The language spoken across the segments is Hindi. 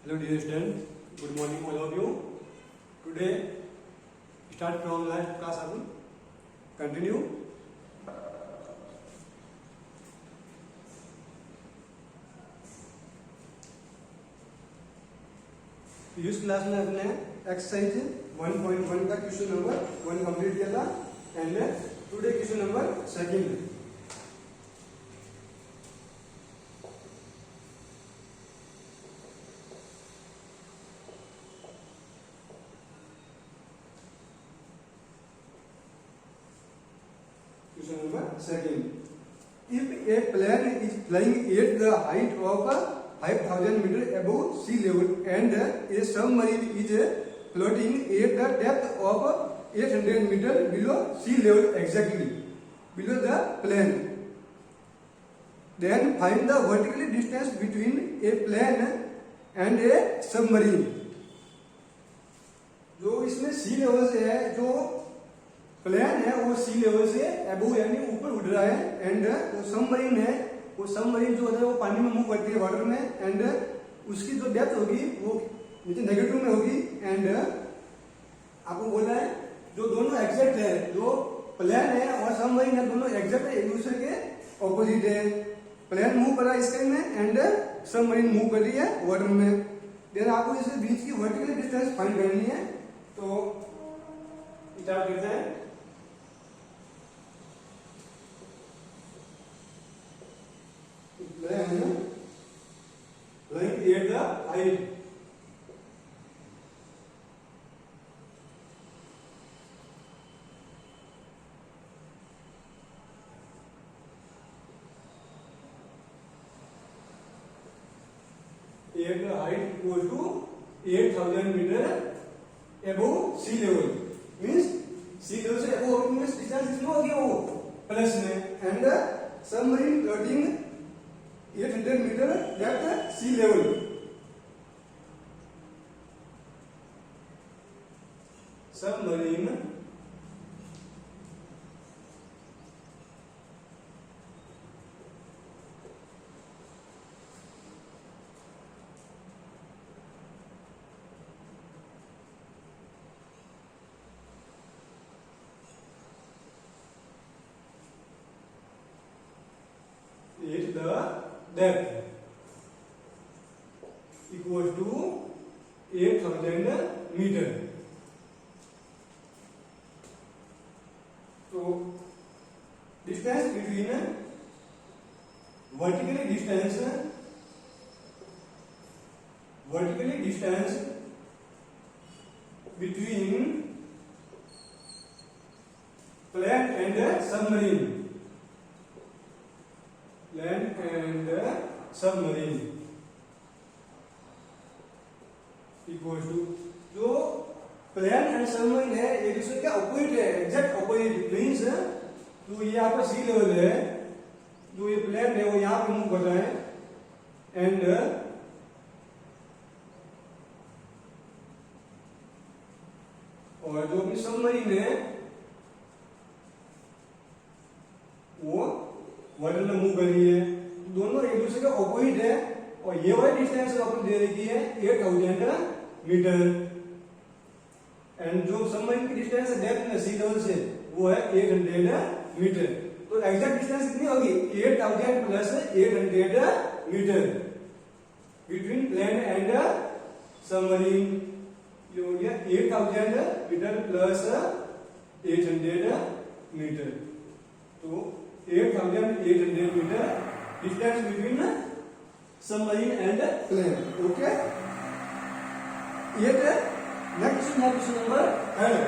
Hello dear students, good morning all of you. Today start from last class Arun. Continue. इस क्लास में अपने एक्सरसाइज 1.1 का क्वेश्चन नंबर 1 कंप्लीट किया था and today question number second. Question number second. If a plane is flying at the height of 5,000 meters above sea level and a submarine is floating at the depth of 800 meters below sea level exactly below the plane, then find the vertical distance between a plane and a submarine. जो इसमें सी लेवल से है, जो प्लेन है वो सी लेवल से अबव यानी ऊपर उड़ रहा है एंड वो सबमरीन है, वो सबमरीन जो होता है वो पानी में मूव करती है वाटर में एंड उसकी जो डेप्थ होगी वो नीचे नेगेटिव में होगी एंड आपको बोला है जो दोनों एग्जैक्ट है, जो प्लेन है और सबमरीन है दोनों एग्जैक्ट है, एक दूसरे के ऑपोजिट है. प्लेन मूव कर रहा है स्काई में एंड सबमरीन मूव कर रही है वाटर में. देन आपको इसके बीच की वर्टिकल डिस्टेंस फाइंड करनी है. तो स्टार्ट करते हैं. Flying at the height. At the height equals to 8,000 meters above sea level. Means sea level से above means distance कितना हो गया वो प्लस में and submarine floating 800 meter depth sea level. Submarine is the depth equals to 8,000 meter. So distance between vertically distance between plane and submarine. Land and submarine equals to जो प्लेन एंड सबमरीन है एक दूसरे के अपोजिट है, एग्जैक्ट अपोजिट. मीन्स जो ये आपका सी लेवल है, जो ये प्लेन है वो यहाँ पे मूव कर रहा है एंड और जो अपनी सबमरीन है वो वाटर में मूव कर रही है. दोनों एक दूसरे के ऑपोजिट है और ये वाली डिस्टेंस अपन दे रखी है 8,000 मीटर एंड जो सबमरीन की डिस्टेंस है डेप्थ में सी लेवल से वो है 800 मीटर. तो एग्जैक्ट डिस्टेंस कितनी होगी 8,000 plus 800 metre between plane and submarine. ये हो गया 8,000 मीटर प्लस 800 मीटर. तो 8,800 meter distance between submarine and plane. Okay. Yet next question number third.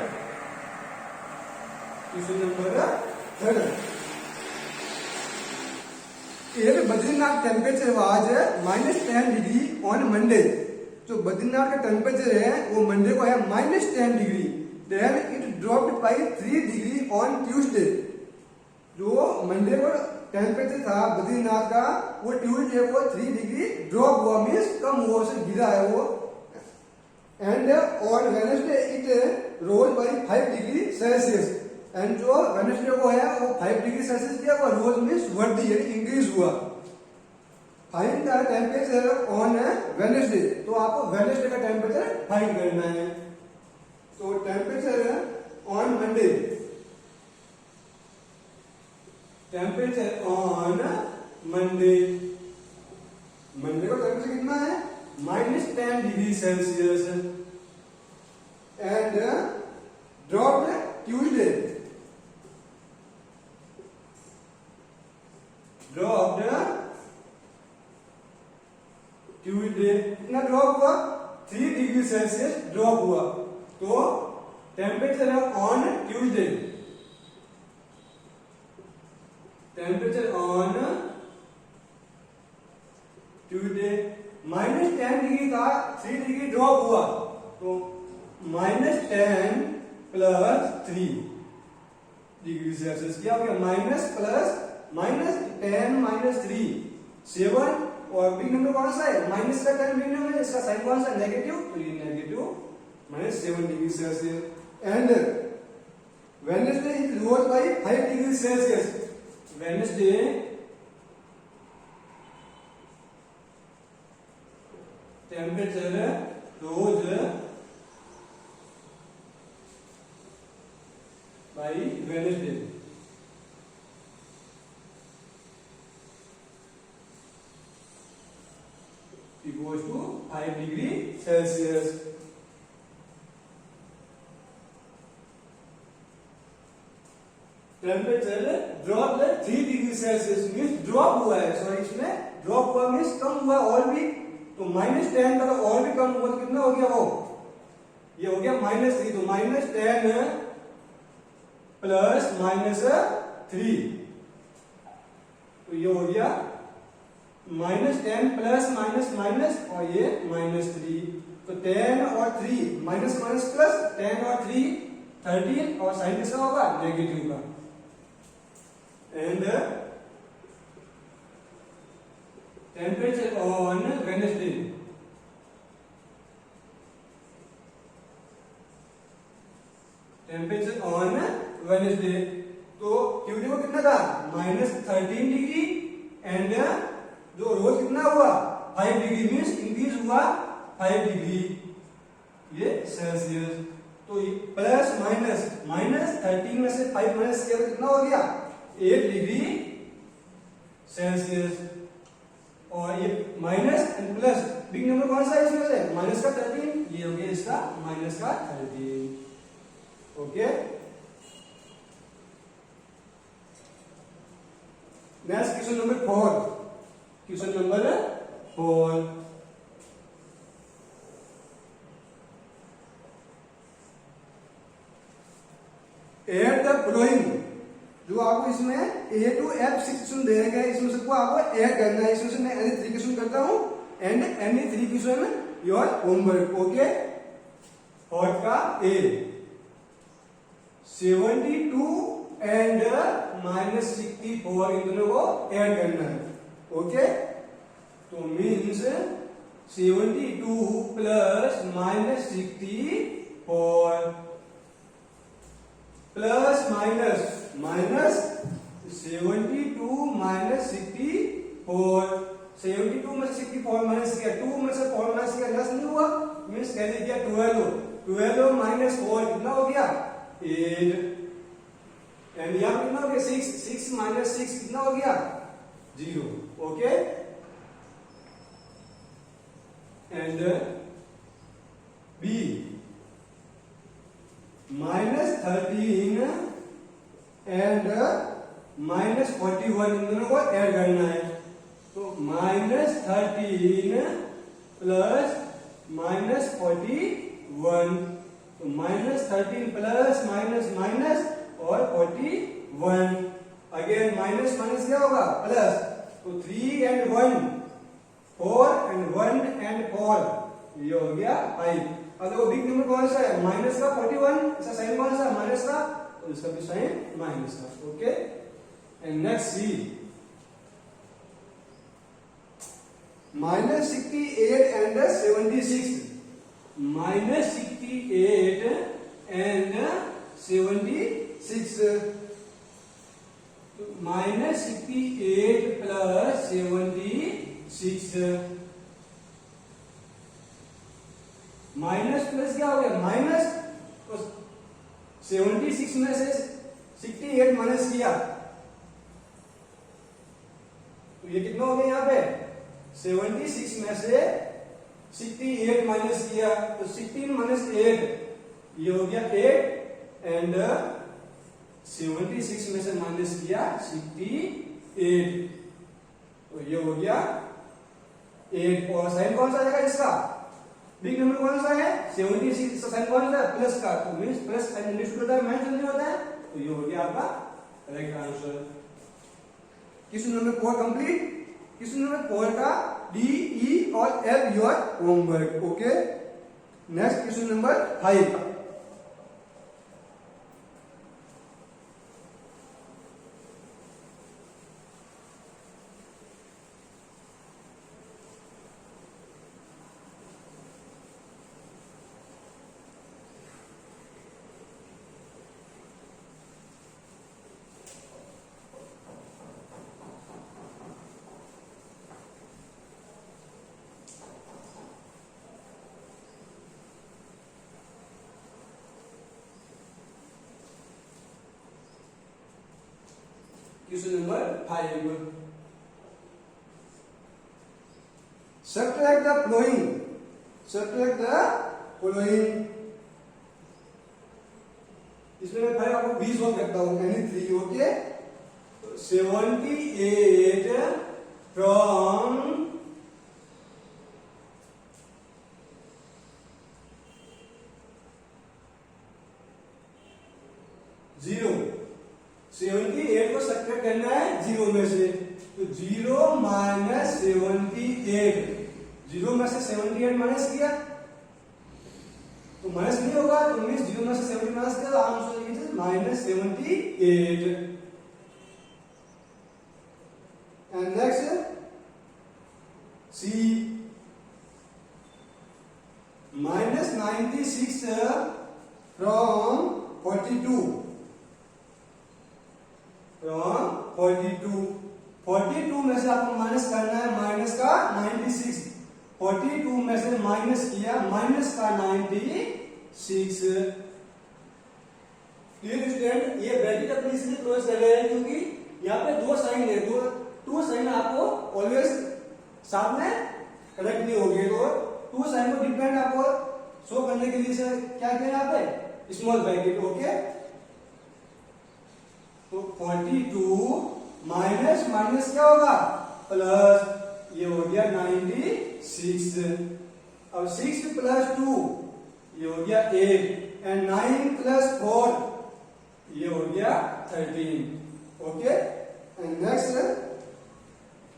Question number third. Here Badrinath temperature was -10 degree on Monday. जो बद्रीनाथ का टेम्परेचर है वो मंडे को है -10 degree. Then it dropped by 3 degree on Tuesday. जो मंडे को टेम्परेचर था बद्रीनाथ का वो ट्यूजडे को 3 डिग्री ड्रॉप हुआ, मीन्स कम हुआ, उसे गिरा है वो. And on Wednesday it rose by 5 degree Celsius. And जो वेडनेसडे को है वो 5 डिग्री सेल्सियस किया, वो रोज मीन्स वर्दी यानी इंक्रीज हुआ. Find the temperature on Wednesday. तो आपको वेडनेसडे का टेम्परेचर फाइंड करना है। तो temperature on Monday, temperature on Monday, Monday का टेम्परेचर कितना है -10 degree Celsius and drop Tuesday, dropped Tuesday कितना ड्रॉप हुआ 3 डिग्री सेल्सियस ड्रॉप हुआ। तो temperature on Tuesday, temperature on Tuesday -10 degree का 3 डिग्री ड्रॉप हुआ। तो -10 प्लस 3 डिग्री सेल्सियस क्या हो गया -10 -3 7। और बिग नंबर कौन सा है माइनस का टर्म बिग नंबर है, इसका साइन कौन सा नेगेटिव, तो ये negative -7 degree Celsius and Wednesday is lower by 5 degree Celsius. Wednesday temperature rose by Wednesday equals to 5 degree Celsius. Temperature drop 3 degree Celsius means drop हुआ है, सॉरी इसमें ड्रॉप हुआ मीन्स कम हुआ और भी। तो -10 का तो और भी कम हुआ, तो कितना हो गया वो, ये हो गया -3। तो -10 प्लस -3, तो ये हो गया -10 प्लस माइनस और ये -3। तो 10 और 3 माइनस प्लस 10 और 3 13 और साइन किसका होगा नेगेटिव का। And temperature on Wednesday, temperature on Wednesday, तो ट्यूसडे को कितना था -13 डिग्री एंड जो रोज कितना हुआ 5 डिग्री मीन्स इंक्रीज हुआ 5 डिग्री ये सेल्सियस। तो प्लस -13 में से 5 माइनस किया तो कितना हो गया 8 डिग्री सेल्सियस। और ये minus and plus big number कौन सा है इसमें से माइनस का 13, ये हो गया इसका माइनस का 13। Okay, next question number 4, question number 4। Add the following, जो आपको इसमें A to F 6 क्वेश्चन दे रखे हैं, इसमें सबको आपको ऐड करना है। इसमें से मैं एनी 3 क्वेश्चन करता हूं and any 3 question your homework. Okay, first का A 72 एंड -64 इन दोनों को ऐड करना है। ओके, तो means 72 plus -64 plus minus 72 minus 64, 72 में से 64 माइनस किया 2 में से 4 माइनस किया 10 नहीं हुआ मीन्स कैसे किया 12 माइनस 4 कितना हो गया 8 एंड यहाँ कितना हो गया 6 माइनस 6 कितना हो गया 0। ओके, एंड B -13 एंड -41 इन दोनों को ऐड करना है। तो -13 प्लस -41, तो -13 प्लस माइनस और 41 अगेन माइनस क्या होगा प्लस। तो 3 एंड 1 4 एंड 1 एंड 4 ये हो गया 5। अब देखो बिग नंबर कौन सा है माइनस का 41, इसका साइन कौन सा है माइनस का, तो इसका भी साइन माइनस का। Okay, and next C -68 and 76, -68 and 76, -68 plus 6 minus plus क्या हो गया माइनस, तो 76 में से 68 माइनस किया तो ये कितना हो गया यहाँ पे 76 में से 68 माइनस किया तो 16 माइनस 8 ये हो गया 8 एंड 76 में से माइनस किया 68 तो ये हो गया 8 और साइन कौन सा आ जाएगा इसका बिग नंबर कौन सा है 76 का साइन कौन सा है प्लस का तो मींस प्लस साइन इंडिकेट होता है माइनस नहीं होता है तो ये हो गया आपका correct answer. Question number 4 complete. Question number 4 का डी ई और F your homework. Okay next question number 5। Question number 5. Subtract the following. Subtract the following. इसमें मैं भाई आपको 20 वर्क करता हूँ यानी 3 ओके 78 from 0 78 को सब्ट्रैक्ट करना है 0 में से तो 0 माइनस 78 0 में से 78 माइनस किया तो माइनस नहीं होगा तो मींस 0 में से 70 माइनस किया तो answer is minus 78 and next C minus 96 from 42 42 में से आपको माइनस करना है माइनस का 96 42 में से माइनस किया माइनस का 96 स्टूडेंट ये ब्रैकेट अपनी इसलिए क्लोज कर रहे हैं क्योंकि यहाँ पे दो साइन है टू साइन आपको ऑलवेज साथ में कनेक्ट नहीं होगी तो टू साइन को डिपेंड आपको शो करने के लिए क्या किया यहाँ पे स्मॉल ब्रैकेट ओके तो 42 माइनस माइनस क्या होगा प्लस ये हो गया 96 अब 6 प्लस 2 ये हो गया 8 एंड 9 प्लस 4 ये हो गया 13 okay and next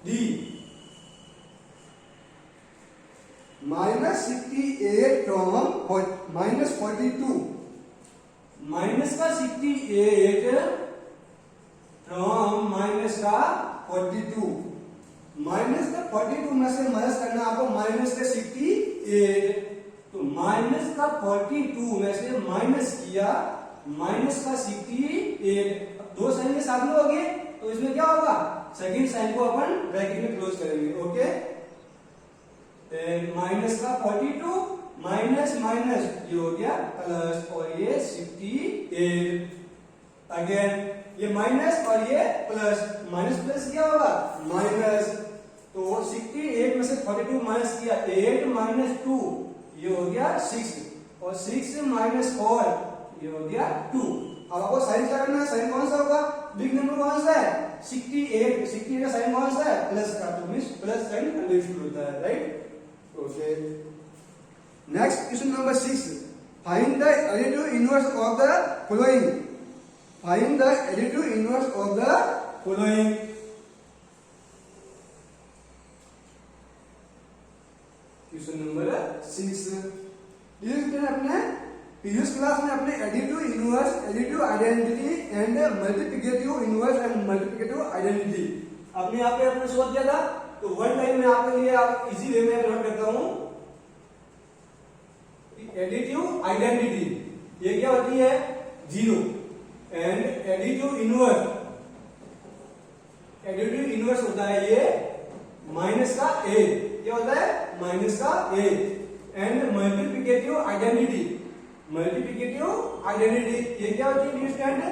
D minus 68 from minus 42 minus का 68 फ्रॉम माइनस का 42 माइनस का 42 में से माइनस करना आपको माइनस का 68 तो माइनस का 42 में से माइनस किया माइनस का 68 दो साइन के साथ में हो गए तो इसमें क्या होगा सेकंड साइन को अपन ब्रैकेट में क्लोज करेंगे ओके माइनस का 42 माइनस माइनस ये हो गया प्लस और ये 68 अगेन ये माइनस और ये प्लस माइनस प्लस क्या होगा माइनस तो 68 में से 42 माइनस किया 8 माइनस 2 ये हो गया 6 और 6 माइनस 4 ये हो गया 2 अब आपको साइन क्या करना है साइन कौन सा होगा बिग नंबर कौन सा है 68 का साइन कौन सा है प्लस का तो मींस प्लस साइन कंडीशन होता है right okay next question number 6 find the additive inverse of the following Find the additive inverse of the following. Question number 6. अपने previous क्लास में अपने additive inverse, additive identity and multiplicative inverse and multiplicative identity आपने यहाँ पे अपने सोच दिया था तो वन टाइम में आपके लिए आप इजी वे में नोट करता हूँ additive identity ये क्या होती है 0 एंड एडिटिव इनवर्स होता है ये माइनस का ए, क्या होता है माइनस का a. And multiplicative identity, multiplicative identity ये क्या होती है स्टूडेंट,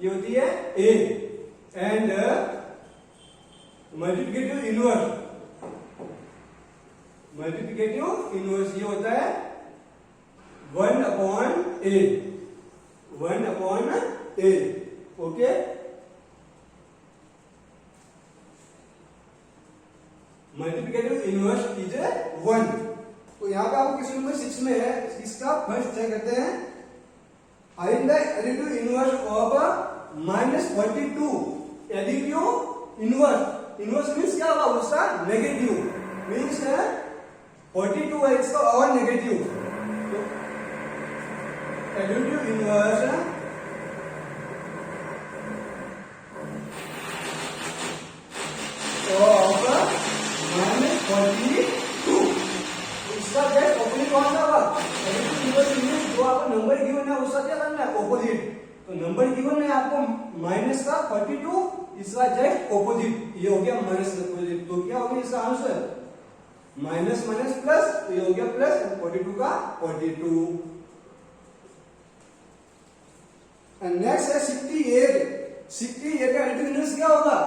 ये होती है a. And multiplicative inverse, multiplicative inverse ये होता है 1/a, 1/a। Okay, multiplicative inverse is 1। तो यहाँ पे आपको क्वेश्चन नंबर 6 में है, इसका फर्स्ट चेक करते हैं। Find the additive inverse of -42। Additive inverse, inverse means क्या होगा उसका नेगेटिव, मींस 42 है इसका और नेगेटिव। तो एडिटिव इनवर्स ऑफ -42, इसका जस्ट ऑपोजिट कौन सा होगा, एडिटिव इनवर्स मींस जो आपका नंबर गिवन है उसका क्या करना है ऑपोजिट। तो नंबर गिवन है आपको माइनस का 42, इसका जस्ट ऑपोजिट ये हो गया माइनस का ऑपोजिट। तो क्या हो गया इसका आंसर माइनस माइनस प्लस, तो ये हो गया प्लस 42 का 42। एंड नेक्स्ट है 68। 68 का एडिटिव इनवर्स क्या होगा,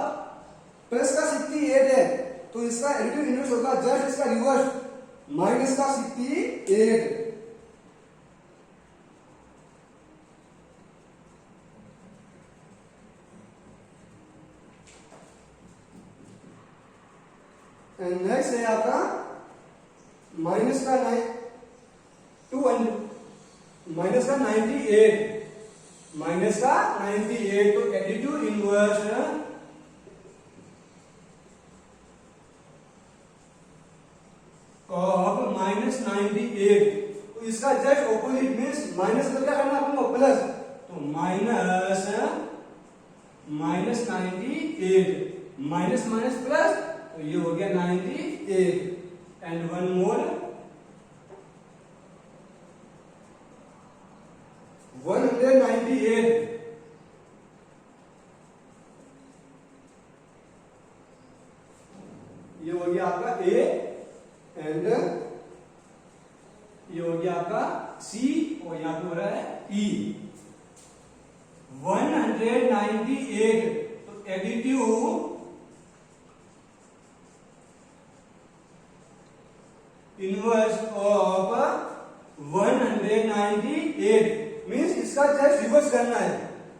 प्लस का 68 है तो इसका एडिटिव इनवर्स होगा जस्ट इसका रिवर्स, माइनस का 68। एंड नेक्स्ट है आपका माइनस का 98, माइनस का 98। तो एडिटिव इनवर्स ऑफ -98, तो इसका जस्ट ऑपोजिट मींस माइनस का क्या करना आपको प्लस, तो माइनस 98, माइनस माइनस प्लस, तो ये हो गया 98। एंड वन मोर 198, ये हो गया आपका ए। एंड ये हो गया आपका सी और यहां पे हो रहा है ई। 198, तो एडिटिव इनवर्स ऑफ 198 मींस इसका जस्ट रिवर्स करना है।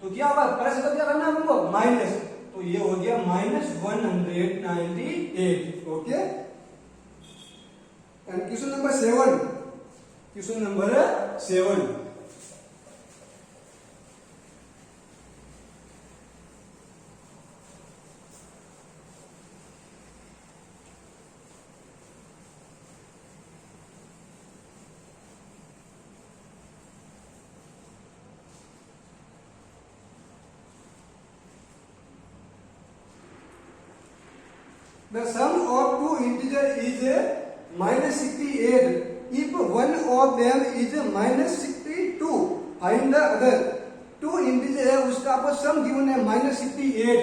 तो क्या होगा प्लस का क्या करना है हमको माइनस, तो ये हो गया -198। Okay, and question number 7, question number 7। The sum of two integers is -68 if one of them is -62, find the other। Two integer है उसका आपको सम गिवन है -68।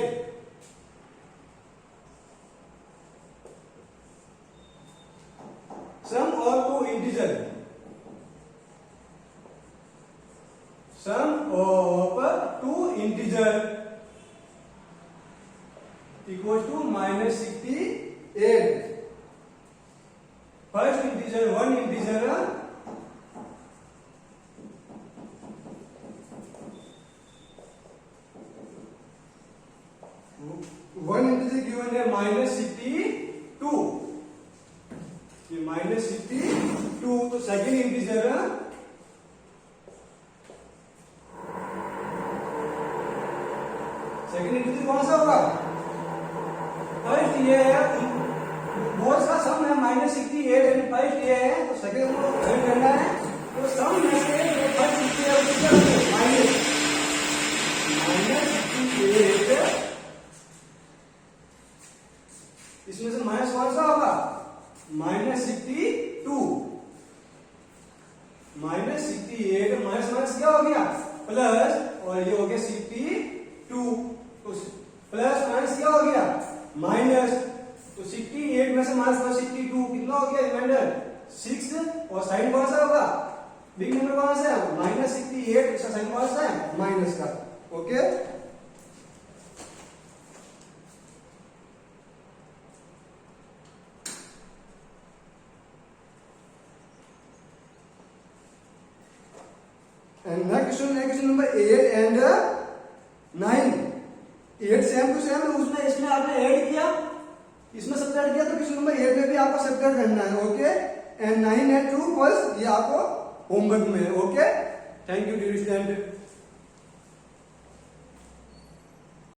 Sum of two integer, sum of two integer equal to -68। First integer one integer given है -62, ये -62। तो सेकेंड इंटीजर कौन सा होगा, फर्स्ट ये है बोर्ड का सम है -68 एंड फर्स्ट ये है, तो सेकंड को फाइंड करना है। तो सम में से जो फर्स्ट इंटीजर है उसका -68, इसमें से माइनस कौन सा होगा -62, -68 माइनस माइनस क्या हो गया प्लस, और ये हो गया 62। तो प्लस माइनस क्या हो गया माइनस, तो 68 में से -62 कितना हो गया रिमाइंडर 6 और साइन कौन सा होगा बिग नंबर कौन सा है -68 इसका साइन कौन सा है माइनस का okay and next question number 8 and 9 8 same to same उसमें इसमें आपने ऐड किया इसमें सब्ट्रैक्ट किया तो क्वेश्चन नंबर 8 में भी आपको सब्ट्रैक्ट करना है ओके एंड 9 एंड 2 बस ये आपको होमवर्क में है okay thank you dear student